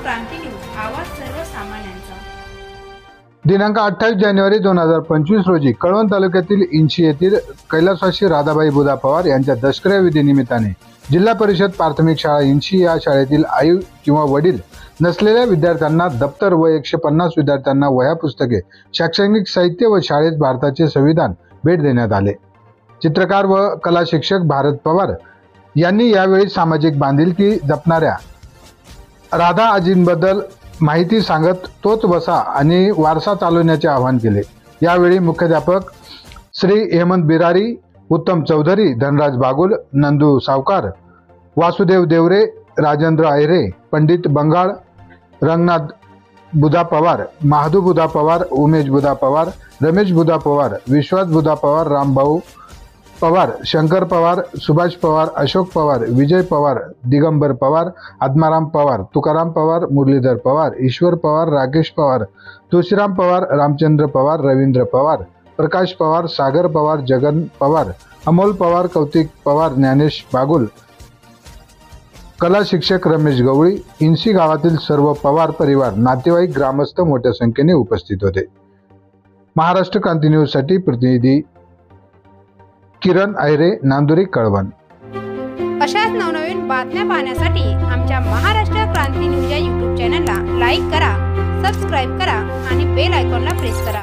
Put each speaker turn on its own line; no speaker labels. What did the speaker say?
क्रांती news, आवाज सर्वसामान्यांचा।
दिनांक 28 जानेवारी 2025 रोजी कळवण तालुक्यातील इंशी येथील कैलासवासी राधाबाई बुधा पवार यांच्या दशक्रिया विधीनिमित्ताने जिल्हा परिषद प्राथमिक शाळा इंशी या शाळेतील आई किंवा वडील नसलेल्या विद्यार्थ्यांना दप्तर व 150 विद्यार्थ्यांना वह्या पुस्तके, शैक्षणिक साहित्य व शाळेत भारताचे संविधान भेट देण्यात आले। चित्रकार व कला शिक्षक भारत पवार यांनी यावेळी सामाजिक बांधिलकी जपणाऱ्या राधा आजींबद्दल माहिती सांगत तोच वसा आणि वारसा चालवण्याचे आवाहन केले। यावेळी मुख्याध्यापक श्री हेमंत बिरारी, उत्तम चौधरी, धनराज बागुल, नंदू सावकार, वासुदेव देवरे, राजेंद्र अहिरे, पंडित बंगाळ, रंगनाथ बुधा पवार, महादू बुधा पवार, उमेश बुधा पवार, रमेश बुधा पवार, विश्वास बुधा पवार, रामभाऊ पवार, शंकर पवार, सुभाष पवार, अशोक पवार, विजय पवार, दिगंबर पवार, आत्माराम पवार, तुकाराम पवार, मुरलीधर पवार, ईश्वर पवार, राकेश पवार, तुळशीराम पवार, रामचंद्र पवार, रवींद्र पवार, प्रकाश पवार, सागर पवार, जगन पवार, अमोल पवार, कौतिक पवार, ज्ञानेश बागुल, कला शिक्षक रमेश गवळी, इंशी गावातील सर्व पवार परिवार, नातेवाईक, ग्रामस्थ मोठ्या संख्येने उपस्थित होते। महाराष्ट्र क्रांती न्यूज साठी प्रतिनिधी किरण अहिरे, नांदुरी, कळवण।
अशाच नवनवीन बातम्या पाहण्यासाठी आमच्या महाराष्ट्र क्रांती न्यूज या YouTube चॅनलला लाईक करा, सबस्क्राईब करा आणि बेल आयकॉनला प्रेस करा।